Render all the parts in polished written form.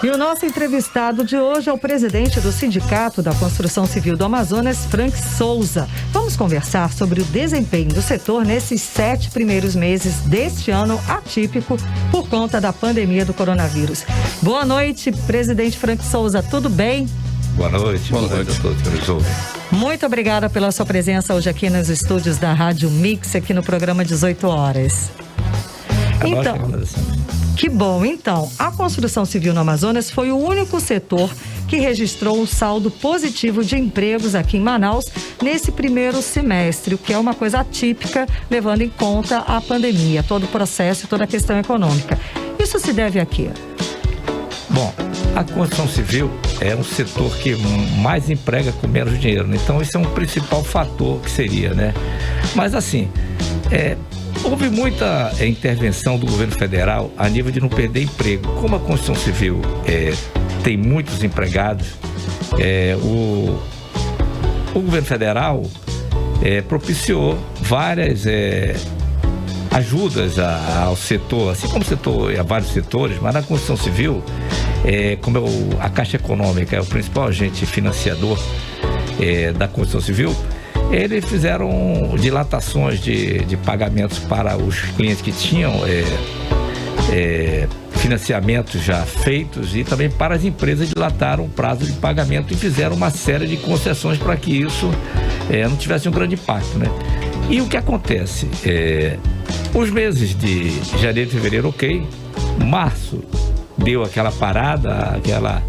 E o nosso entrevistado de hoje é o presidente do Sindicato da Construção Civil do Amazonas, Frank Souza. Vamos conversar sobre o desempenho do setor nesses 7 primeiros meses deste ano atípico por conta da pandemia do coronavírus. Boa noite, presidente Frank Souza, tudo bem? Boa noite a todos que nos ouvem. Muito obrigada pela sua presença hoje aqui nos estúdios da Rádio Mix, aqui no programa 18 horas. Então, que bom. Então, a construção civil no Amazonas foi o único setor que registrou um saldo positivo de empregos aqui em Manaus nesse primeiro semestre, o que é uma coisa atípica, levando em conta a pandemia, todo o processo e toda a questão econômica. Isso se deve a quê? Bom, a construção civil é um setor que mais emprega com menos dinheiro, né? Então esse é um principal fator que seria, né? Mas assim, houve muita intervenção do governo federal a nível de não perder emprego. Como a construção civil tem muitos empregados, o governo federal propiciou várias ajudas ao setor, assim como o setor, a vários setores, mas na construção civil, como a Caixa Econômica é o principal agente financiador da construção civil, eles fizeram dilatações de pagamentos para os clientes que tinham financiamentos já feitos, e também para as empresas dilataram o prazo de pagamento e fizeram uma série de concessões para que isso não tivesse um grande impacto, né? E o que acontece? Os meses de janeiro e fevereiro, ok. Março deu aquela parada, aquela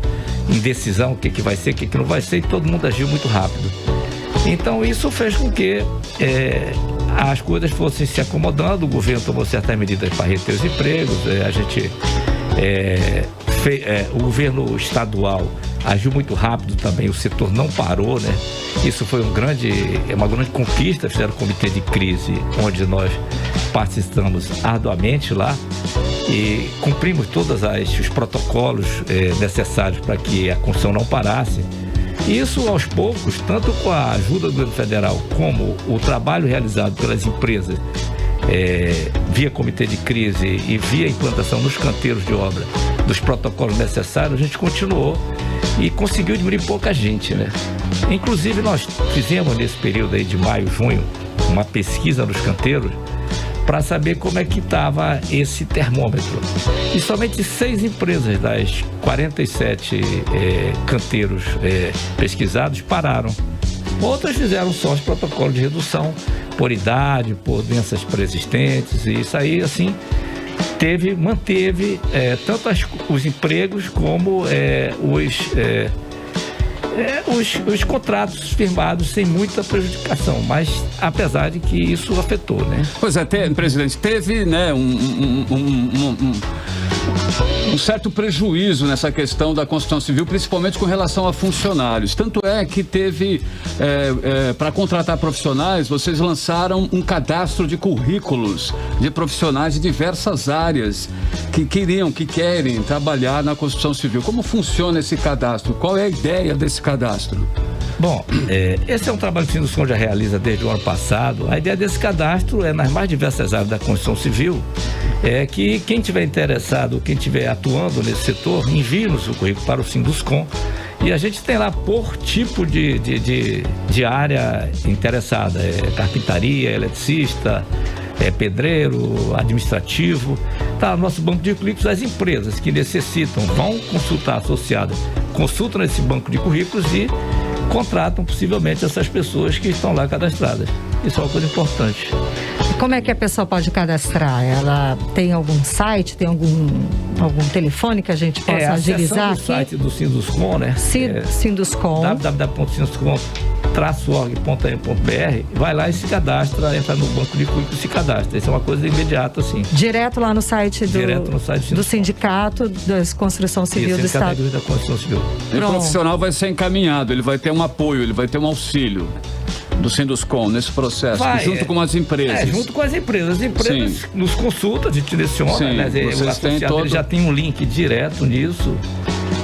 indecisão, o que vai ser, o que não vai ser, e todo mundo agiu muito rápido. Então isso fez com que as coisas fossem se acomodando. O governo tomou certas medidas para reter os empregos. O governo estadual agiu muito rápido também, o setor não parou, né? Isso foi uma grande conquista. Fizeram um comitê de crise, onde nós participamos arduamente lá e cumprimos todos os protocolos necessários para que a construção não parasse. Isso aos poucos, tanto com a ajuda do governo federal como o trabalho realizado pelas empresas via comitê de crise e via implantação nos canteiros de obra dos protocolos necessários, a gente continuou e conseguiu diminuir pouca gente, né? Inclusive nós fizemos nesse período aí de maio, junho, uma pesquisa nos canteiros para saber como é que estava esse termômetro. E somente 6 empresas das 47 canteiros pesquisados pararam. Outras fizeram só os protocolos de redução por idade, por doenças preexistentes, e isso aí, assim, manteve tanto os empregos como os contratos firmados sem muita prejudicação, mas apesar de que isso afetou, né? Pois é, presidente, teve, né, um certo prejuízo nessa questão da construção civil, principalmente com relação a funcionários. Tanto é que teve, para contratar profissionais, vocês lançaram um cadastro de currículos de profissionais de diversas áreas que querem trabalhar na construção civil. Como funciona esse cadastro? Qual é a ideia desse cadastro? Bom, esse é um trabalho que o Sinduscom já realiza desde o ano passado. A ideia desse cadastro nas mais diversas áreas da construção civil é que quem estiver interessado, quem estiver atuando nesse setor, envie-nos o currículo para o Sinduscom, e a gente tem lá por tipo de área interessada, carpintaria, eletricista, pedreiro, administrativo. Tá, nosso banco de currículos, as empresas que necessitam vão consultar associado, consultam nesse banco de currículos e contratam possivelmente essas pessoas que estão lá cadastradas. Isso é uma coisa importante. Como é que a pessoa pode cadastrar? Ela tem algum site, tem algum telefone que a gente possa agilizar aqui? O site do Sinduscom, né? Sinduscom. www.sinduscom-org.br, vai lá e se cadastra, entra no banco de currículo e se cadastra. Isso é uma coisa imediata, assim. Direto lá no site do Sindicato da Construção Civil do Estado. Da Construção Civil. E o profissional vai ser encaminhado, ele vai ter um apoio, ele vai ter um auxílio do Sinduscom nesse processo, junto com as empresas. Junto com as empresas. As empresas nos consultam, a gente direciona, né? O associado ele já tem um link direto nisso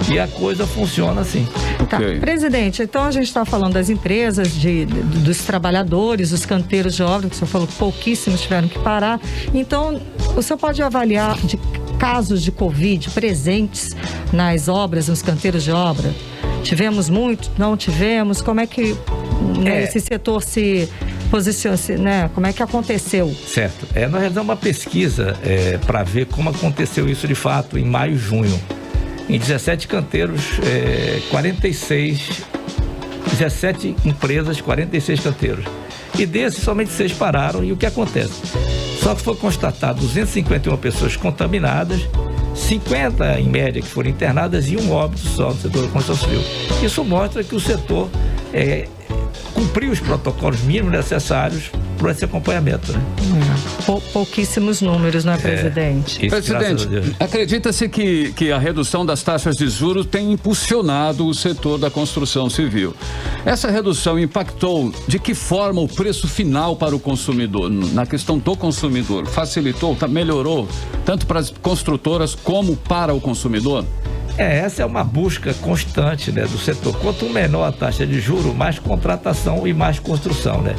e a coisa funciona assim. Tá, presidente, então a gente está falando das empresas, dos trabalhadores, dos canteiros de obra, que o senhor falou que pouquíssimos tiveram que parar. Então, o senhor pode avaliar de casos de Covid presentes nas obras, nos canteiros de obra? Tivemos muito? Não tivemos? Como é que esse setor se posiciona, né? Como é que aconteceu? Certo. Nós realizamos uma pesquisa para ver como aconteceu isso de fato em maio e junho. Em 17 canteiros, 17 empresas, 46 canteiros. E desses, somente 6 pararam. E o que acontece? Só que foi constatado 251 pessoas contaminadas, 50 em média que foram internadas e um óbito só no setor da construção civil. Isso mostra que o setor cumpriu os protocolos mínimos necessários para esse acompanhamento, né? Pouquíssimos números, não é, presidente? Presidente, acredita-se que a redução das taxas de juros tem impulsionado o setor da construção civil. Essa redução impactou de que forma o preço final para o consumidor? Na questão do consumidor, facilitou, melhorou, tanto para as construtoras como para o consumidor? Essa é uma busca constante, né, do setor. Quanto menor a taxa de juros, mais contratação e mais construção, né?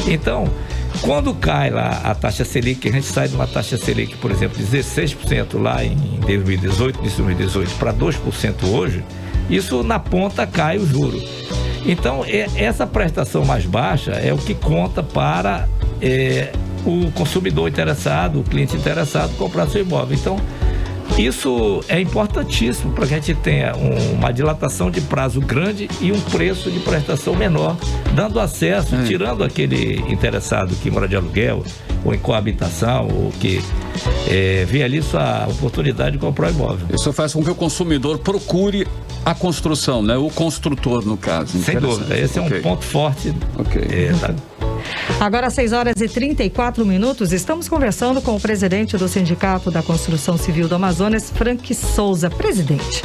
Então, quando cai lá a taxa Selic, a gente sai de uma taxa Selic, por exemplo, de 16% lá em 2018, início de 2018, para 2% hoje, isso na ponta cai o juro. Então, essa prestação mais baixa é o que conta para o consumidor interessado, o cliente interessado comprar seu imóvel. Então, isso é importantíssimo para que a gente tenha uma dilatação de prazo grande e um preço de prestação menor, dando acesso, tirando aquele interessado que mora de aluguel ou em coabitação, ou que vê ali sua oportunidade de comprar um imóvel. Isso faz com que o consumidor procure a construção, né? O construtor, no caso. Sem dúvida, esse é um ponto forte. Agora, 6h34, estamos conversando com o presidente do Sindicato da Construção Civil do Amazonas, Frank Souza. Presidente,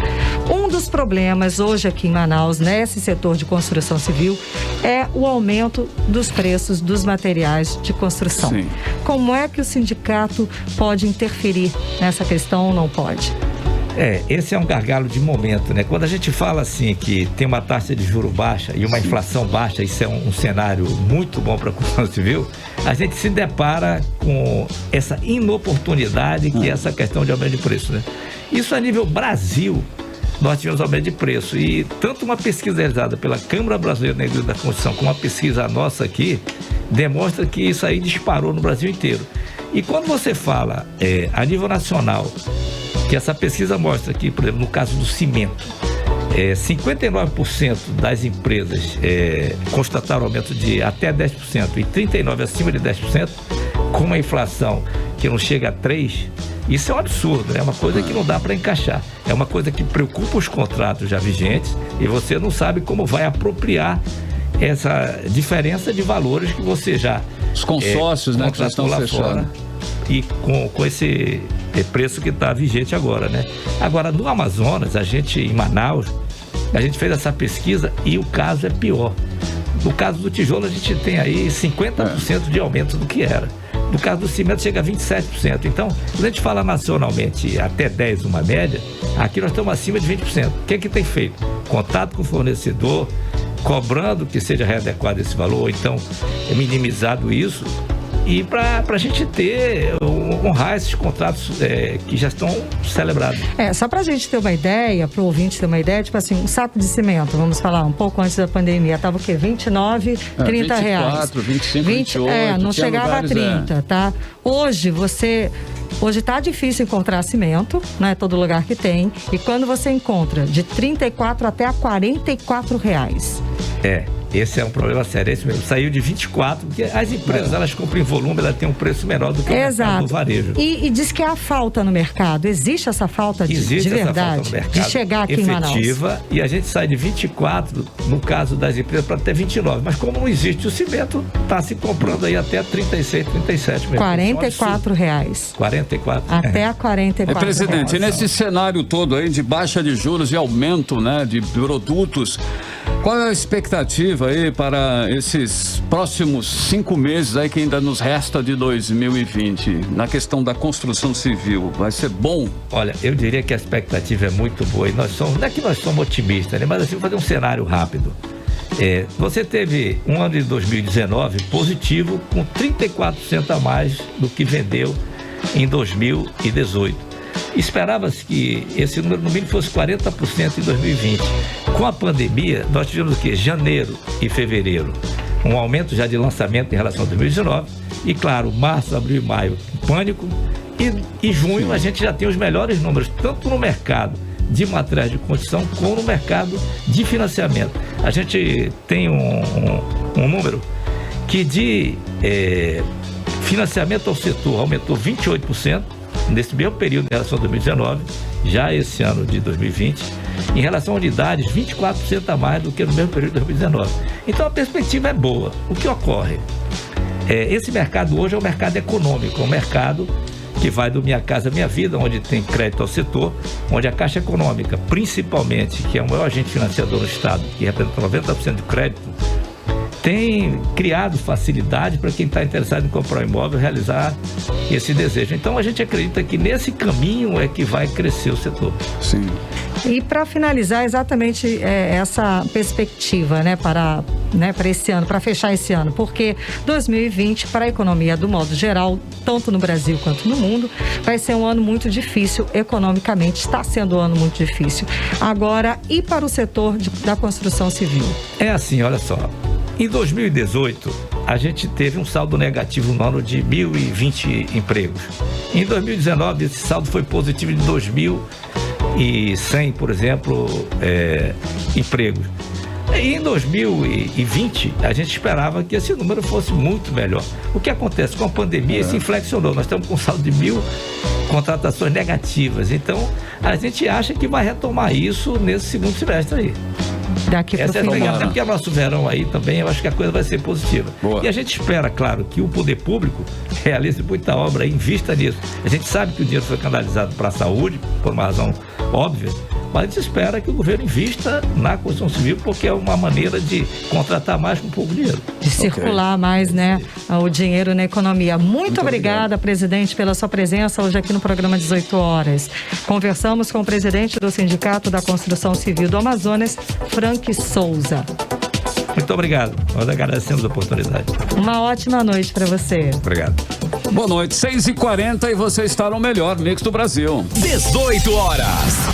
um dos problemas hoje aqui em Manaus, nesse setor de construção civil, é o aumento dos preços dos materiais de construção. Sim. Como é que o sindicato pode interferir nessa questão ou não pode? Esse é um gargalo de momento, né? Quando a gente fala assim que tem uma taxa de juro baixa e uma inflação baixa, isso é um cenário muito bom para a construção civil, a gente se depara com essa inoportunidade que é essa questão de aumento de preço, né? Isso a nível Brasil, nós tivemos aumento de preço e tanto uma pesquisa realizada pela Câmara Brasileira da Indústria da Construção como uma pesquisa nossa aqui, demonstra que isso aí disparou no Brasil inteiro. E quando você fala a nível nacional, que essa pesquisa mostra que, por exemplo, no caso do cimento, 59% das empresas constataram aumento de até 10% e 39% acima de 10%, com uma inflação que não chega a 3%, isso é um absurdo, é uma coisa que não dá para encaixar. É uma coisa que preocupa os contratos já vigentes e você não sabe como vai apropriar essa diferença de valores que você já... Os consórcios, né, que já estão fechados. E com esse preço que está vigente agora, né? Agora, no Amazonas, em Manaus, a gente fez essa pesquisa e o caso é pior. No caso do tijolo, a gente tem aí 50% de aumento do que era. No caso do cimento, chega a 27%. Então, quando a gente fala nacionalmente até 10% uma média, aqui nós estamos acima de 20%. O que é que tem feito? Contato com o fornecedor, cobrando que seja readequado esse valor, ou então minimizado isso, e para a gente honrar esses contratos que já estão celebrados. Só para a gente ter uma ideia, para o ouvinte ter uma ideia, tipo assim, um saco de cimento, vamos falar, um pouco antes da pandemia, estava o quê? 29, 30 reais. 24, 25, 28. Não chegava a 30, tá? Hoje está difícil encontrar cimento, não é todo lugar que tem, e quando você encontra de 34 até a 44 reais. Esse é um problema sério, esse mesmo. Saiu de 24, porque as empresas, elas compram em volume, elas têm um preço menor do que o mercado do varejo. E diz que há falta no mercado. Existe essa falta de verdade? Essa falta no mercado, de chegar aqui efetiva, em Manaus. E a gente sai de 24, no caso das empresas, para até 29. Mas como não existe o cimento, está se comprando aí até 36, 37 mesmo. 44 reais. 44. Até a 44 presidente, reais. nesse cenário todo aí de baixa de juros e aumento, né, de produtos, qual é a expectativa aí para esses próximos 5 meses aí que ainda nos resta de 2020 na questão da construção civil? Vai ser bom? Olha, eu diria que a expectativa é muito boa e não é que nós somos otimistas, né? Mas assim, vou fazer um cenário rápido. Você teve um ano de 2019 positivo com 34% a mais do que vendeu em 2018. Esperava-se que esse número no mínimo fosse 40% em 2020. Com a pandemia, nós tivemos o quê? Janeiro e fevereiro, um aumento já de lançamento em relação a 2019 e, claro, março, abril e maio, pânico, e junho a gente já tem os melhores números, tanto no mercado de materiais de construção como no mercado de financiamento. A gente tem um número que de financiamento ao setor aumentou 28% nesse mesmo período em relação a 2019, já esse ano de 2020, em relação a unidades, 24% a mais do que no mesmo período de 2019. Então a perspectiva é boa. O que ocorre? Esse mercado hoje é um mercado econômico, é um mercado que vai do Minha Casa Minha Vida, onde tem crédito ao setor, onde a Caixa Econômica, principalmente, que é o maior agente financiador do Estado, que representa 90% do crédito, tem criado facilidade para quem está interessado em comprar um imóvel realizar esse desejo. Então a gente acredita que nesse caminho é que vai crescer o setor. Sim. E para finalizar, exatamente essa perspectiva, para esse ano, para fechar esse ano, porque 2020 para a economia do modo geral, tanto no Brasil quanto no mundo, vai ser um ano muito difícil economicamente, está sendo um ano muito difícil. Agora, e para o setor da construção civil? É assim, olha só, em 2018 a gente teve um saldo negativo no ano de 1.020 empregos. Em 2019 esse saldo foi positivo de 2.100, por exemplo, empregos. E em 2020, a gente esperava que esse número fosse muito melhor. O que acontece? Com a pandemia, isso inflexionou. Nós estamos com um saldo de 1.000 contratações negativas. Então, a gente acha que vai retomar isso nesse segundo semestre aí. Daqui para o final. Até porque é nosso verão aí também, eu acho que a coisa vai ser positiva. Boa. E a gente espera, claro, que o poder público realize muita obra e invista nisso. A gente sabe que o dinheiro foi canalizado para a saúde, por uma razão óbvia, mas a gente espera que o governo invista na construção civil, porque é uma maneira de contratar mais com pouco dinheiro. De circular mais, o dinheiro na economia. Muito obrigada, presidente, pela sua presença hoje aqui no programa 18 horas. Conversamos com o presidente do Sindicato da Construção Civil do Amazonas, Frank Souza. Muito obrigado. Nós agradecemos a oportunidade. Uma ótima noite para você. Obrigado. Boa noite, 6h40 e você está no melhor mix do Brasil. 18 horas.